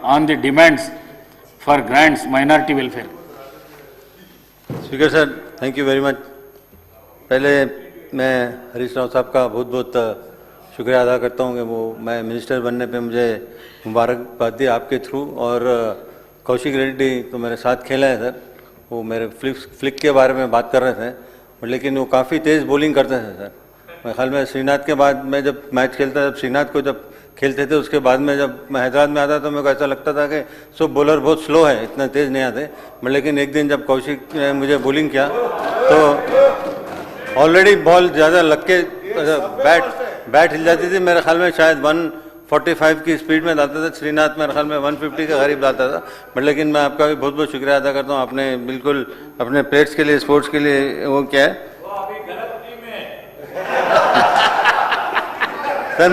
on the demands for grants minority welfare. Speaker sir, thank you very much. पहले मैं हरीश राव साहब का बहुत बहुत शुक्रिया अदा करता हूँ कि वो मैं मिनिस्टर बनने पे मुझे मुबारकबाद दी आपके थ्रू, और कौशिक रेड्डी तो मेरे साथ खेला है सर, वो मेरे फ्लिक के बारे में बात कर रहे थे, लेकिन वो काफ़ी तेज़ बॉलिंग करते थे सर। मेरे ख्याल में श्रीनाथ के बाद मैं जब मैच खेलता जब श्रीनाथ को जब खेलते थे, उसके बाद में जब मैं हैदराबाद में आता तो मेरे को ऐसा लगता था कि सब बॉलर बहुत स्लो है, इतना तेज़ नहीं आते। लेकिन एक दिन जब कौशिक ने मुझे बॉलिंग किया तो ऑलरेडी बॉल ज़्यादा लग के बैट हिल जाती थी। मेरे ख्याल में शायद 145 की स्पीड में डालता था, श्रीनाथ मेरे ख्याल में 150 के करीब डालता था। लेकिन मैं आपका भी बहुत बहुत शुक्रिया अदा करता हूँ, आपने बिल्कुल अपने प्लेयर्स के लिए, स्पोर्ट्स के लिए वो क्या है। सर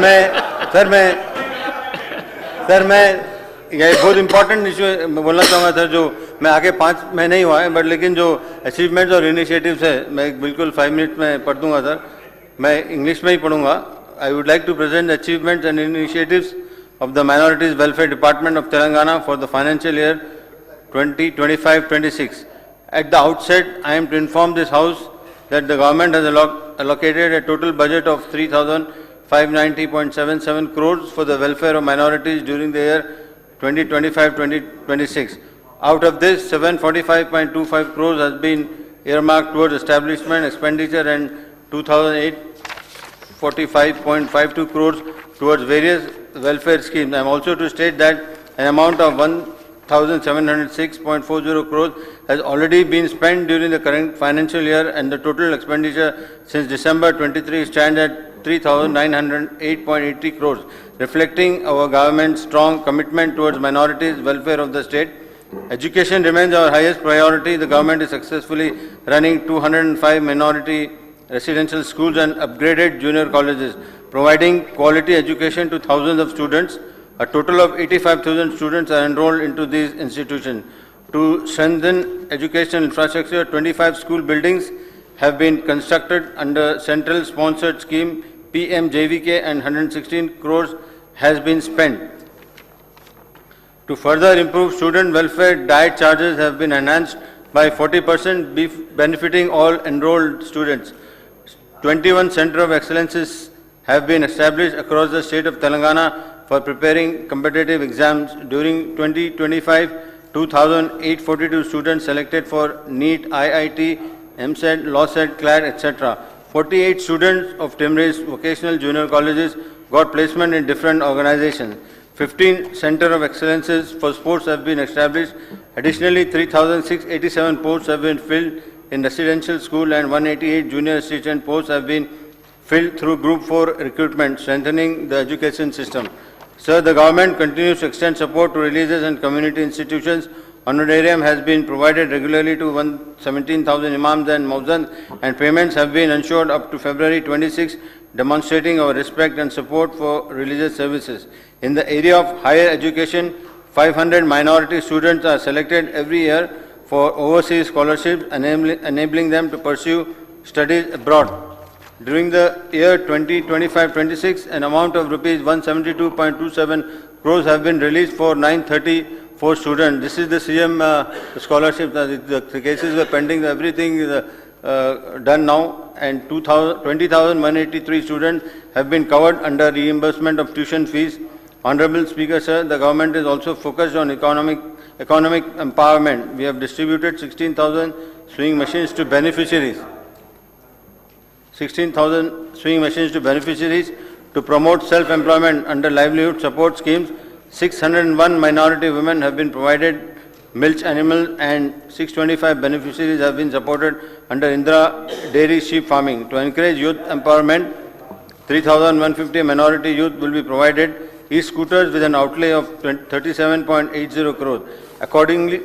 मैं ये बहुत इंपॉर्टेंट इशू बोलना चाहूँगा सर, जो मैं आगे 5 महीने ही हुआ है, बट लेकिन जो अचीवमेंट्स और इनिशिएटिव्स है मैं बिल्कुल 5 मिनट में पढ़ दूंगा सर, मैं इंग्लिश में ही पढ़ूंगा। I would like to present achievements and initiatives of the minorities welfare department of Telangana for the financial year 2025-26। At the outset, I am to inform this House that the government has allocated a total budget of 3,590.77 crores for the welfare of minorities during the year 2025-2026. Out of this, 745.25 crores has been earmarked towards establishment expenditure and 2,845.52 crores towards various welfare schemes. I am also to state that an amount of 1,706.40 crores has already been spent during the current financial year, and the total expenditure since December 23 stands at 3,908.80 crores, reflecting our government's strong commitment towards minorities' welfare of the state. Education remains our highest priority. The government is successfully running 205 minority residential schools and upgraded junior colleges, providing quality education to thousands of students. A total of 85,000 students are enrolled into these institutions. To strengthen educational infrastructure, 25 school buildings have been constructed under central sponsored scheme PMJVK, and 116 crores has been spent. To further improve student welfare, diet charges have been enhanced by 40%, benefiting all enrolled students. 21 Center of Excellences have been established across the state of Telangana for preparing competitive exams. During 2025, 2,842 students selected for NEET, IIT, MSET, LawSET, CLAT, etc. 48 students of Timri's vocational junior colleges got placement in different organizations. 15 Center of Excellences for sports have been established. Additionally, 3,687 posts have been filled in residential school, and 188 junior assistant posts have been filled through Group 4 recruitment, strengthening the education system. Sir, the government continues to extend support to religious and community institutions. Honorarium has been provided regularly to 17,000 imams and muezzins, and payments have been ensured up to February 26, demonstrating our respect and support for religious services. In the area of higher education, 500 minority students are selected every year for overseas scholarships, enabling them to pursue studies abroad. During the year 2025-26, an amount of rupees 172.27 crores have been released for 934 students. This is the CM scholarship. The cases were pending. Everything is done now, and 20,183 students have been covered under reimbursement of tuition fees. Honorable Speaker, sir, the government is also focused on economic empowerment. We have distributed 16,000 sewing machines to beneficiaries. 16,000 sewing machines to beneficiaries to promote self-employment under livelihood support schemes. 601 minority women have been provided milch animals, and 625 beneficiaries have been supported under Indra dairy sheep farming. To encourage youth empowerment, 3,150 minority youth will be provided e-scooters with an outlay of 37.80 crores.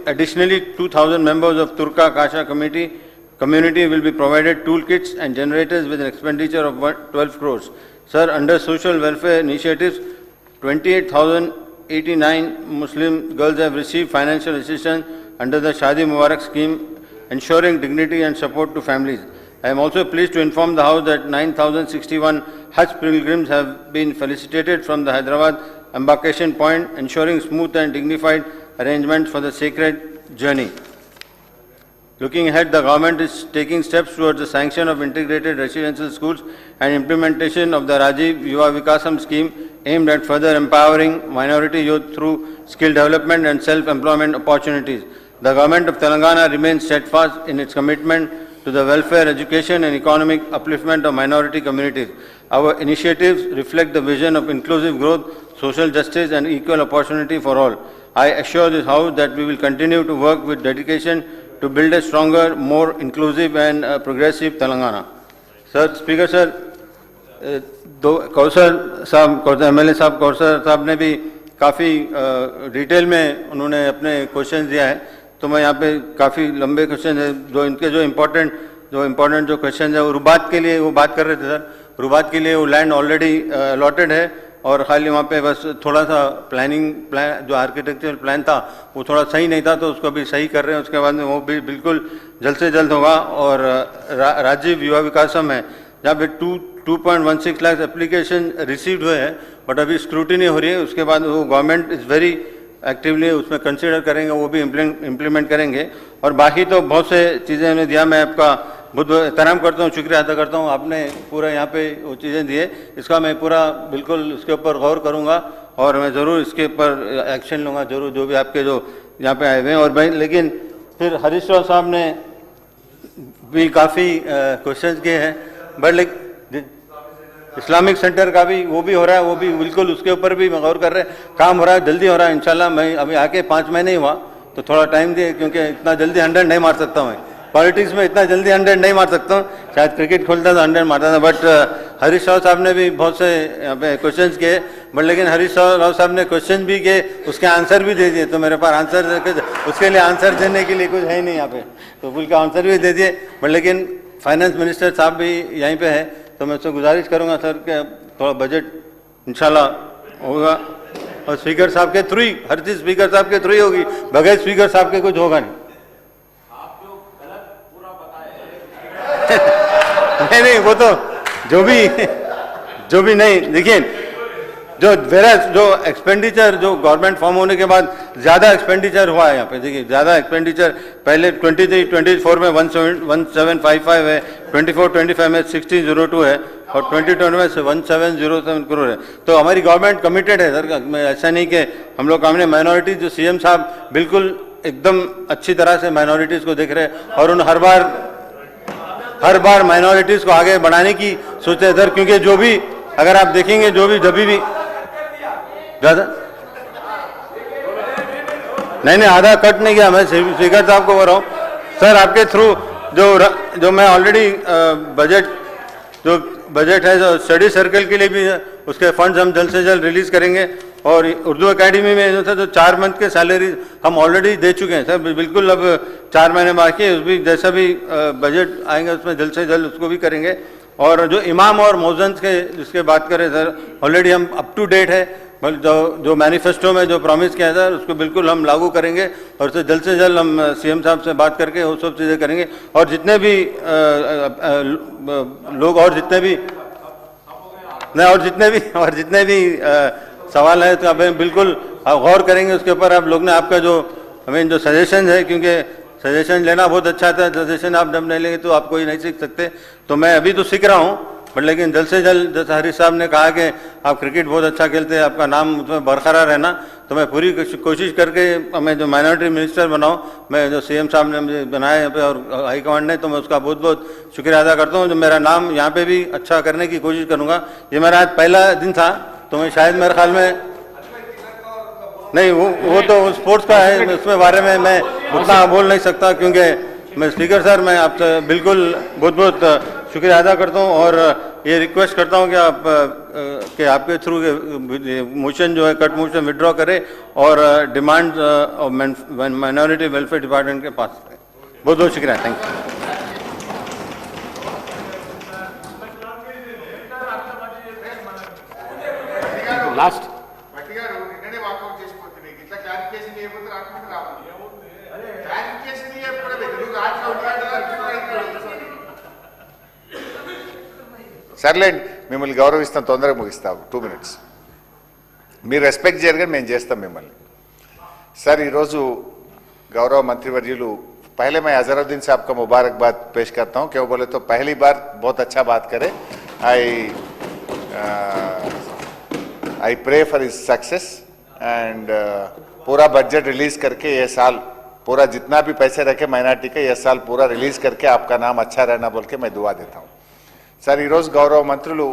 Additionally, 2,000 members of Turka Kasha community will be provided toolkits and generators with an expenditure of 12 crores. Sir, under social welfare initiatives, 28,089 Muslim girls have received financial assistance under the Shadi Mubarak scheme, ensuring dignity and support to families. I am also pleased to inform the House that 9,061 Hajj pilgrims have been felicitated from the Hyderabad embarkation point, ensuring smooth and dignified arrangements for the sacred journey. Looking ahead, the government is taking steps towards the sanction of integrated residential schools and implementation of the Rajiv Yuva Vikasam scheme aimed at further empowering minority youth through skill development and self-employment opportunities. The government of Telangana remains steadfast in its commitment to the welfare, education and economic upliftment of minority communities. Our initiatives reflect the vision of inclusive growth, social justice and equal opportunity for all. I assure this House that we will continue to work with dedication to build a stronger, more inclusive and progressive Telangana. Sir, Speaker Sir, कौशल साहब, MLA साहब, कौशल साहब ने भी काफ़ी detail में उन्होंने अपने question दिया है, तो मैं यहाँ पे काफ़ी लंबे क्वेश्चन है जो इनके जो इम्पोर्टेंट जो क्वेश्चन है वो रुबात के लिए वो बात कर रहे थे सर। रुबात के लिए वो लैंड ऑलरेडी अलॉटेड है और खाली वहाँ पे बस थोड़ा सा प्लान जो आर्किटेक्चरल प्लान था वो थोड़ा सही नहीं था, तो उसको अभी सही कर रहे हैं। उसके बाद में वो भी बिल्कुल जल्द से जल्द होगा। और राजीव युवा विकासम है जहाँ पे 2.16 लाख एप्लीकेशन रिसीव्ड हुए हैं, बट अभी स्क्रूटिनी हो रही है। उसके बाद वो गवर्नमेंट इज़ वेरी एक्टिवली उसमें कंसिडर करेंगे, वो भी इम्प्लीमेंट करेंगे। और बाकी तो बहुत से चीज़ें उन्हें दिया, मैं आपका बहुत बहुत एहतराम करता हूँ, शुक्रिया अदा करता हूँ, आपने पूरा यहाँ पे वो चीज़ें दिए, इसका मैं पूरा बिल्कुल इसके ऊपर गौर करूँगा और मैं ज़रूर इसके ऊपर एक्शन लूँगा, जरूर जो भी आपके जो यहाँ पे आए हुए हैं। और भाई लेकिन फिर हरीश राव साहब ने भी काफ़ी क्वेश्चन किए हैं, बट लाइक इस्लामिक सेंटर का भी वो भी हो रहा है, वो भी बिल्कुल उसके ऊपर भी गौर कर रहे हैं, काम हो रहा है, जल्दी हो रहा है इंशाल्लाह। मैं अभी आके 5 महीने ही हुआ तो थोड़ा टाइम दिए, क्योंकि इतना जल्दी 100 नहीं मार सकता मैं, पॉलिटिक्स में इतना जल्दी 100 नहीं मार सकता हूँ। शायद क्रिकेट खोलता तो 100 मारता था, बट हरीश राव साहब ने भी बहुत से यहाँ पे क्वेश्चन किए, बट लेकिन हरीश राव साहब ने क्वेश्चन भी किए, उसके आंसर भी दे दिए, तो मेरे पास आंसर उसके लिए आंसर देने के लिए कुछ है ही नहीं यहाँ पे, तो फुल का आंसर भी दे दिए। बट लेकिन फाइनेंस मिनिस्टर साहब भी यहीं पर है, तो मैं उससे गुजारिश करूँगा सर कि थोड़ा बजट इंशाल्लाह होगा और स्पीकर साहब के थ्रू ही हर चीज़ स्पीकर साहब के थ्रू ही होगी, बगैर स्पीकर साहब के कुछ होगा नहीं। आप जो गलत पूरा बताए नहीं वो तो जो भी नहीं, देखिए जो एक्सपेंडिचर जो गवर्नमेंट फॉर्म होने के बाद ज़्यादा एक्सपेंडिचर हुआ है यहाँ पे, देखिए ज़्यादा एक्सपेंडिचर पहले 23-24 में 1755 है, 24-25 में 1602 है और 2020 में 1707 करोड़ है। तो हमारी गवर्नमेंट कमिटेड है सर, ऐसा नहीं कि हम लोग हमने माइनॉरिटीज जो सीएम साहब बिल्कुल एकदम अच्छी तरह से माइनॉरिटीज़ को देख रहे हैं और उन हर बार माइनॉरिटीज़ को आगे बढ़ाने की सोचते हैं सर, क्योंकि जो भी अगर आप देखेंगे जो भी जब भी ज़्यादा नहीं आधा कट नहीं किया, मैं स्पीकर साहब को बोल रहा हूँ सर, आपके थ्रू जो मैं ऑलरेडी बजट है जो स्टडी सर्कल के लिए भी है, उसके फंड्स हम जल्द से जल्द रिलीज करेंगे। और उर्दू एकेडमी में जो था जो 4 मंथ के सैलरी हम ऑलरेडी दे चुके हैं सर, बिल्कुल अब 4 महीने बाकी है, उस भी जैसा भी बजट आएंगे उसमें जल्द से जल्द उसको भी करेंगे। और जो इमाम और मौजन के जिसके बात करें सर, ऑलरेडी हम अप टू डेट है, जो मैनिफेस्टो में जो प्रॉमिस किया था उसको बिल्कुल हम लागू करेंगे और उसे जल्द से जल्द हम सीएम साहब से बात करके वो सब चीज़ें करेंगे। और जितने भी लोग और जितने भी सवाल है तो अब बिल्कुल गौर करेंगे उसके ऊपर। आप लोग ने आपका जो हमें जो सजेशन है, क्योंकि सजेशन लेना बहुत अच्छा था, सजेशन आप जब नहीं लेंगे तो आप कोई नहीं सीख सकते, तो मैं अभी तो सीख रहा हूँ, बट लेकिन जल्द से जल्द जैसे हरीश साहब ने कहा कि आप क्रिकेट बहुत अच्छा खेलते हैं, आपका नाम उसमें बरकरार रहना, तो मैं पूरी कोशिश करके मैं जो माइनॉरिटी मिनिस्टर बनाऊँ, मैं जो सीएम साहब ने मुझे बनाया यहाँ पे और हाईकमांड ने, तो मैं उसका बहुत बहुत शुक्रिया अदा करता हूँ। जो मेरा नाम यहाँ पे भी अच्छा करने की कोशिश करूँगा। ये मेरा आज पहला दिन था, तो मैं शायद मेरे ख्याल में नहीं वो तो स्पोर्ट्स का है, उसमें बारे में मैं उतना बोल नहीं सकता, क्योंकि मैं स्पीकर सर मैं आपसे बिल्कुल बहुत बहुत शुक्रिया अदा करता हूँ और ये रिक्वेस्ट करता हूँ कि आपके थ्रू मोशन जो है कट मोशन विड्रॉ करें और डिमांड माइनॉरिटी वेलफेयर डिपार्टमेंट के पास करें। बहुत बहुत शुक्रिया, थैंक यू। लास्ट సర్లేండి, మిమ్మల్ని గౌరవిస్తాం, తొందరగా ముగిస్తాం. 2 minutes. మీరు రెస్పెక్ట్ చేయరు మేము చేస్తాం మిమ్మల్ని सर ఈరోజు गौरव मंत्रिवर्युलू पहले मैं अजहरुद्दीन साहब का मुबारकबाद पेश करता हूं, क्यों बोले तो पहली बार बहुत अच्छा बात करे। I pray for his success and पूरा बजट रिलीज करके ये साल पूरा जितना भी पैसे रखे माइनॉरिटी का ये साल पूरा रिलीज करके आपका नाम अच्छा रहना बोल के मैं दुआ देता हूं। सर गौरव मंत्रुलू